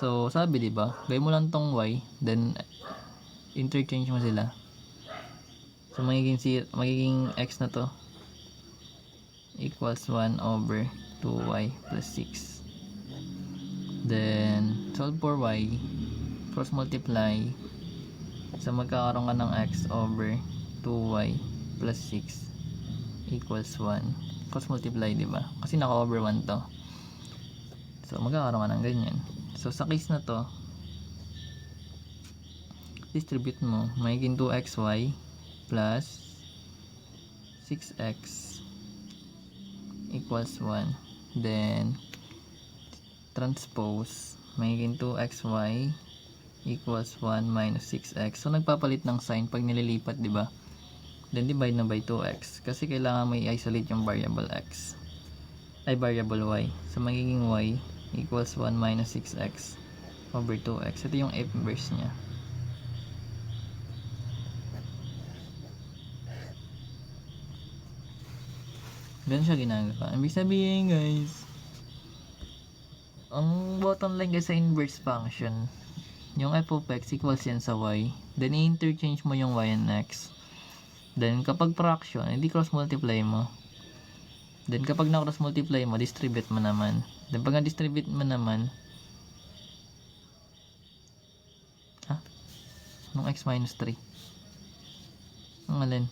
So, sabi diba, gawin mo lang tong y, then interchange mo sila. So, magiging x na to equals 1 over 2y plus 6. Then, solve for y, cross multiply. So, magkakaroon ka ng x over 2y plus 6 equals 1. Cross multiply, diba? Kasi naka-over 1 to. So, magkakaroon ka ng ganyan. So, sa case na to, distribute mo, magiging 2xy plus 6x equals 1. Then, transpose, magiging 2xy equals 1 minus 6x. So, nagpapalit ng sign pag nililipat, diba? Then, divide na by 2x. Kasi kailangan may isolate yung variable x. Ay, variable y. So, magiging y equals 1 minus 6x over 2x. Ito yung f-inverse niya. Ganun siya ginagawa. Ibig sabihin, guys, ang bottom line kasi sa inverse function, yung f of x equals yan sa y. Then, i-interchange mo yung y and x. Then, kapag fraction, hindi cross multiply mo. Then, kapag na-cross multiply mo, distribute mo naman. Then, pag na-distribute mo naman, nung x minus 3. Ang alin?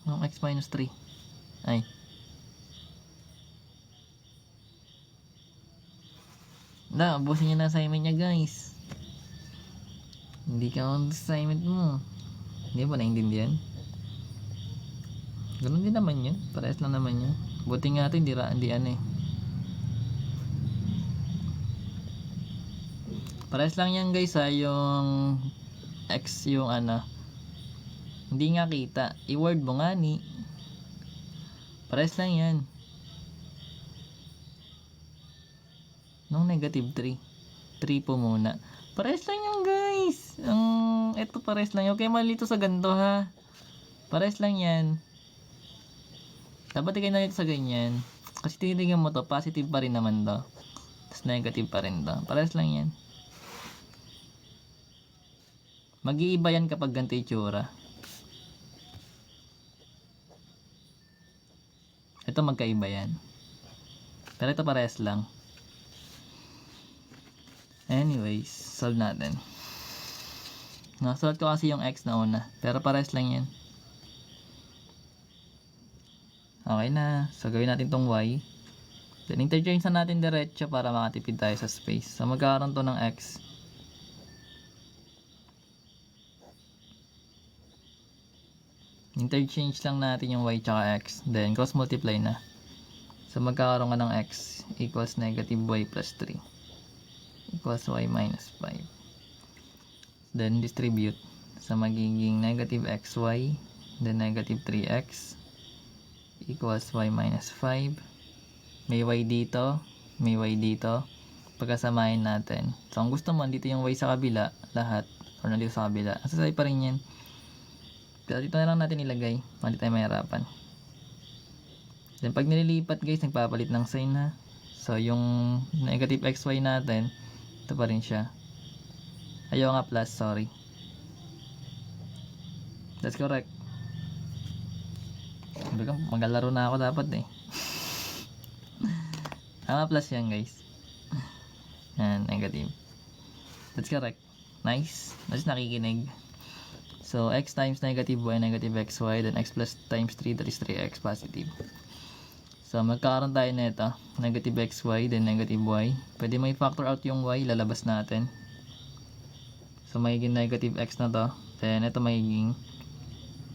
Nung x minus 3. Ay. Ubusin niya na assignment niya, guys. Hindi ka on assignment mo. Hindi ba naintindihan? Ganun din naman yun. Parehas lang naman yun. Buti nga ito, hindi ano eh. Parehas lang yan, guys, ha. Yung x, yung ano. Hindi nga kita. I-word mo nga ni. Parehas lang yan. Nung negative 3. 3 po muna. Parehas lang yan, guys. Ito parehas lang yan. Okay, malito sa ganito, ha. Parehas lang yan. Dapat ikay na dito sa ganyan. Kasi tinitingnan mo to, positive pa rin naman to. Tapos negative pa rin to. Parehas lang yan. Mag-iiba yan kapag ganito itsura. Ito magkaiba yan. Pero ito parehas lang. Anyways, solve natin. Nasulat ko kasi yung x na una. Pero parehas lang yan. Okay na. So, gawin natin tong y. Then, interchange na natin diretso para makatipid tayo sa space. So, magkakaroon to ng x. Interchange lang natin yung y tsaka x. Then, cross multiply na. So, magkakaroon ka ng x equals negative y plus 3 equals y minus 5. Then, distribute. So, magiging negative xy then negative 3x equals y minus 5. May y dito, may y dito. Pagkasamahin natin. So, ang gusto mo, dito yung y sa kabila, lahat. Or nandito sa kabila. Asasay pa rin yan. Pero dito na lang natin ilagay. Hindi tayo mahirapan. Then, pag nililipat, guys, nagpapalit ng sign, ha. So, yung negative xy natin, ito pa rin siya. Ayaw nga plus, sorry. That's correct. Magalaro na ako dapat eh. Plus yan, guys. And negative. That's correct. Nice. Nice, nakikinig. So, x times negative y, negative xy, then x plus times 3, that is 3x positive. So, magkakaroon tayo nito. Negative xy, then negative y. Pwede may factor out yung y, lalabas natin. So, magiging negative x na to. Then, ito magiging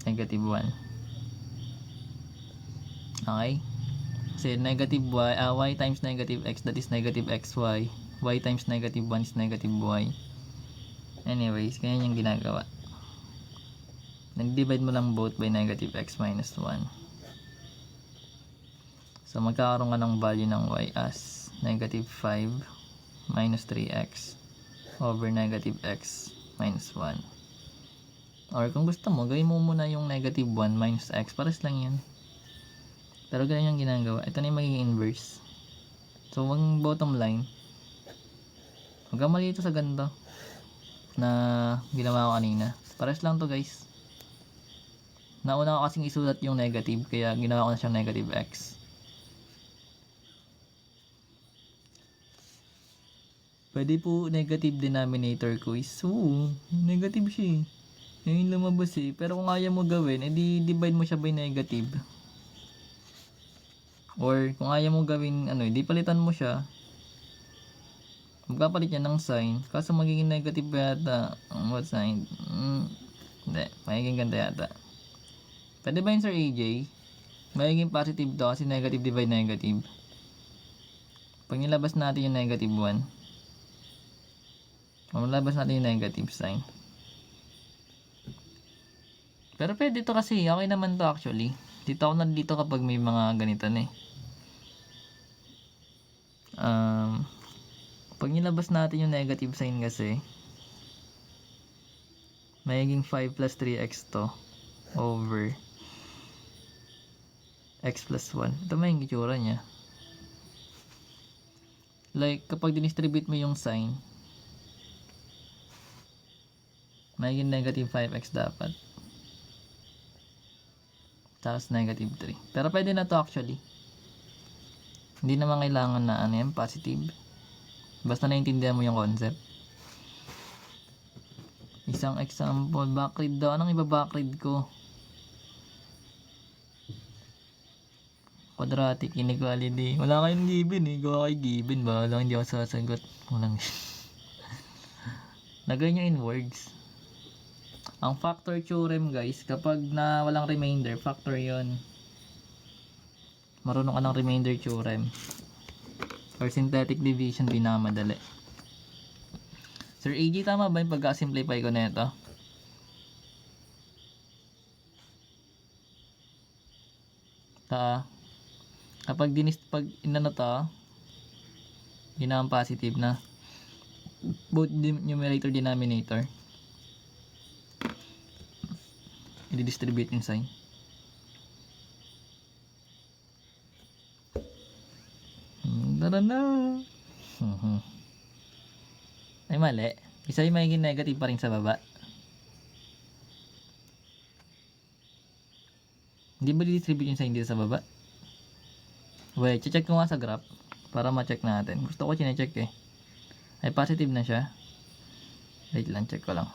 negative 1. Okay? Kasi negative y times negative x, that is negative xy. Y times negative 1 is negative y. Anyways, ganyan yung ginagawa. Nag-divide mo lang both by negative x minus 1. So, magkakaroon ka ng value ng y as negative 5 minus 3x over negative x minus 1. Or kung gusto mo, gawin mo muna yung negative 1 minus x. Pares lang yan. Pero ganyan yung ginagawa. Ito na yung magiging inverse. So, ang bottom line, huwag kang malito sa ganito na ginawa ko kanina. Pares lang to guys. Nauna ko kasing isulat yung negative, kaya ginawa ko na siyang negative x. Pwede po negative denominator ko is, negative siya eh. Ngayon lumabas eh. Pero kung ayaw mo gawin, edi divide mo siya by negative. Or kung ayaw mo gawin, edi palitan mo siya. Magpapalit yan ng sign. Kaso magiging negative ba yata? What sign? Hindi. Magiging ganda yata. Pwede ba yun Sir AJ? Magiging positive to kasi negative divide negative. Pag nilabas natin yung negative 1, malabas natin yung negative sign. Pero pwede to kasi, okay naman to actually. Dito ako nandito kapag may mga ganito na eh. Pag nilabas natin yung negative sign kasi, magiging 5 plus 3x to over x plus 1. Ito may itsura niya. Like, kapag dinistribute mo yung sign, magiging negative 5x dapat. Tapos negative 3. Pero pwede na to actually. Hindi naman kailangan na yan, positive. Basta naiintindihan mo yung concept. Isang example, backread daw. Anong iba-backread ko? Quadratic inequality. Wala kayong given eh. Gawa kayo given ba? Wala, hindi ako sasagot. Walang lagay nyo in words. Ang factor theorem guys, kapag na walang remainder, factor yon. Marunong ka ng remainder theorem. Or synthetic division, pinakamadali. Sir AG, tama ba yung pagka-simplify ko na ito? Kapag pag inano to, ginawang positive na both numerator denominator, i-distribute yung sign. Tara na. Ay mali. Isa yung magiging negative pa rin sa baba. Hindi ba di-distribute yung sign dito sa baba? Wait, check ko nga sa graph para ma-check natin. Gusto ko chine-check eh. Ay positive na siya. Wait lang, check ko lang.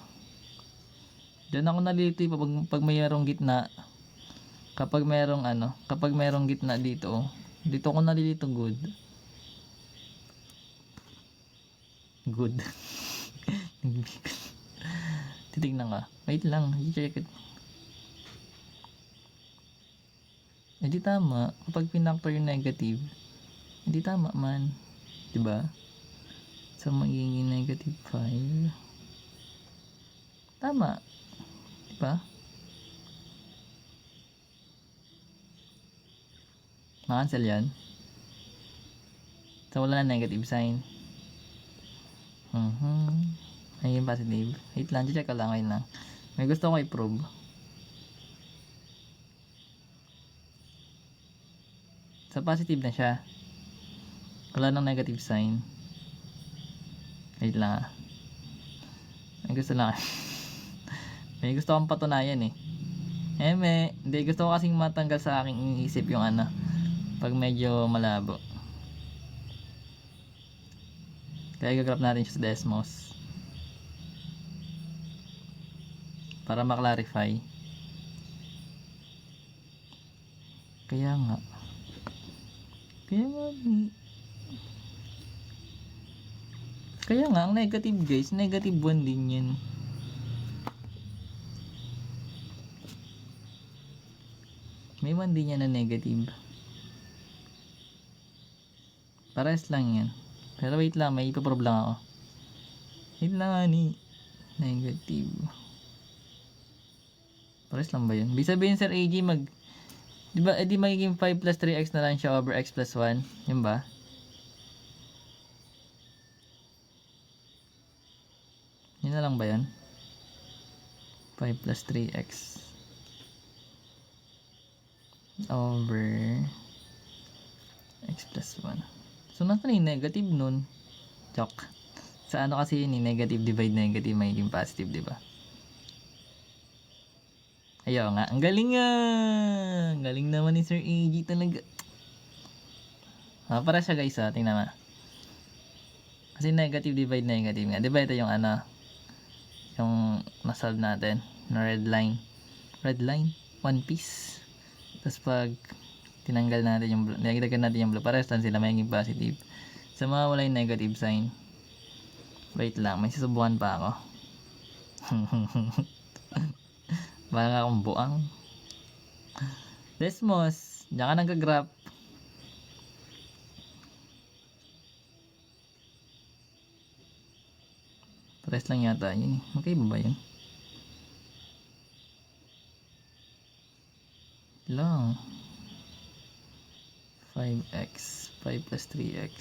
Diyan ako nalilito pag mayroong gitna. Kapag merong gitna dito, dito ako nalilito good. Good. Titignan ka. Wait lang, i-check it. Hindi tama. Kapag pinactor yung negative, hindi tama man. Diba? So, magiging negative 5. Tama. Diba? Ma-cancel yan. So, wala na negative sign. Ayun, positive. Wait lang, check ko lang. Ayun lang. May gusto ko i-prove. So, positive na siya. Wala nang negative sign. Wait lang. May gusto lang. May gusto akong patunayan eh. Hindi, gusto ko kasing matanggal sa aking isip yung pag medyo malabo. Kaya gagrap natin siya sa Desmos para maklarify. Kaya nga ang negative guys, negative 1 din yan. May 1 din yan na negative. Pares lang yan. Pero wait lang, may ipaprove lang ako. Wait lang negative. Pares lang ba yun? Ibig sabihin Sir AG diba, edi magiging 5 plus 3x na lang siya over x plus 1. Yun ba? Yun na lang ba yan? 5 plus 3x over x plus 1. So, nasa yung negative nun? Chok. Sa ano kasi yun, negative divide negative, magiging positive, di ba? Ayaw nga. Ang galing nga! Ang galing naman ni Sir AG talaga. Para siya guys, tingnan mo. Kasi negative divide negative nga. Di ba ito yung ano, yung nasolve natin, na red line. Red line, one piece. Tapos pag tinanggal natin yung blue, nilagyan natin yung blue, parehas lang sila, magiging positive. Sa mga wala yung negative sign. Wait lang, may susubukan pa ako. Baka akong buang. Desmos, diyan ka nagka-graph. Pares lang yata yun. Okay ba yun? Lang. 5x. 5 plus 3x.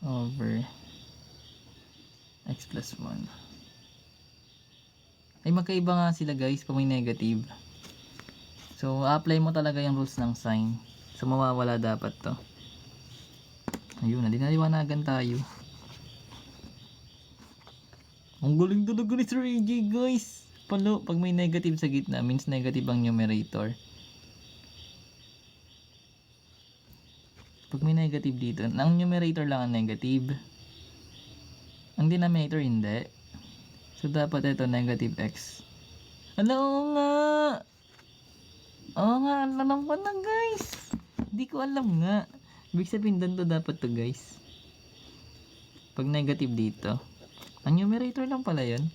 Over x plus 1. Ay, magkaiba nga sila guys pag may negative. So, apply mo talaga yung rules ng sign. So, mawawala dapat to. Ayun, naliwanagan tayo. Ang galing talaga ni Sir AJ guys. Palo, pag may negative sa gitna, means negative ang numerator. Pag may negative dito, ang numerator lang ang negative. Ang denominator hindi. So, dapat ito negative x. Ano, oo nga. Oo nga, alam ko na guys. Hindi ko alam nga. Ibig sabihin doon to dapat to guys. Pag negative dito. Ang numerator lang pala yun.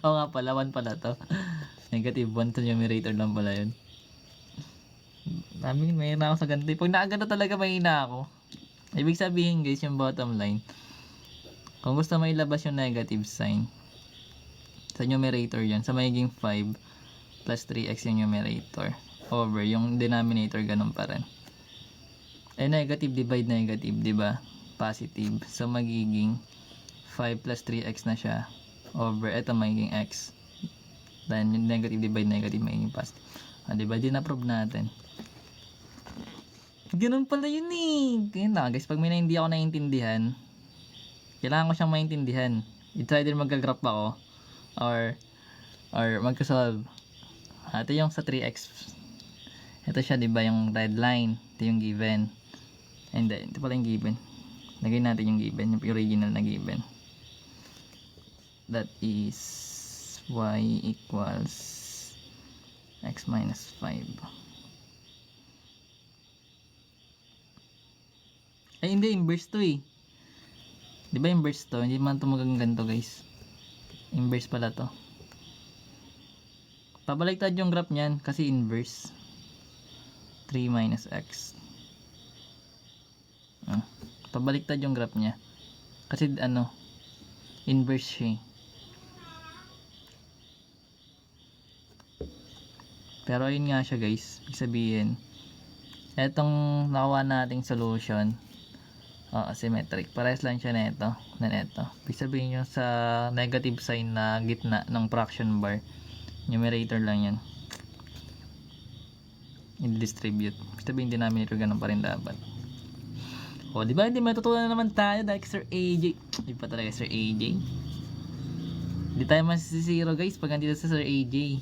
Oo nga pala, 1 pala to. Negative 1 to numerator lang pala yun. May hina ako sa ganito. Pag nakagano talaga may hina ako. Ibig sabihin guys, yung bottom line. Kung gusto mo ilabas yung negative sign, sa numerator yan, sa magiging 5 plus 3x yung numerator. Over, yung denominator ganun pa rin. Eh, negative divide negative, di ba? Positive. So, magiging 5 plus 3x na siya. Over, eto magiging x. Then, yung negative divide negative, magiging positive. Di ba? Di na-prove natin. Ganun pala yun eh. Kaya na, guys, pag may na hindi ako naiintindihan, kailangan ko siyang maintindihan. It's either mag-graph ako, or magka-solve. Ito yung sa 3x. Ito siya, di ba? Yung red line. Ito yung given. Hindi, ito pala yung given. Lagay natin yung given, yung original na given. That is y equals x minus 5. Ay, hindi, inverse to eh. Di ba inverse to? Hindi man ito magagang ganito guys. Inverse pala to. Pabaliktad yung graph niyan kasi inverse. 3 minus x. Pabaliktad yung graph niya. Kasi ano, inverse siya. Pero ayun nga siya guys. Ibig sabihin, etong nakuha nating solution, symmetric. Parehas lang siya nito. Na ito. Ibig sabihin yung sa negative sign na gitna ng fraction bar, numerator lang yan. I-distribute. Ibig sabihin denominator ganun pa rin dapat. O, di ba? Hindi matutunan na naman tayo dahil Sir AJ. Hindi pa talaga Sir AJ. Hindi tayo masisiro guys pag andito sa Sir AJ.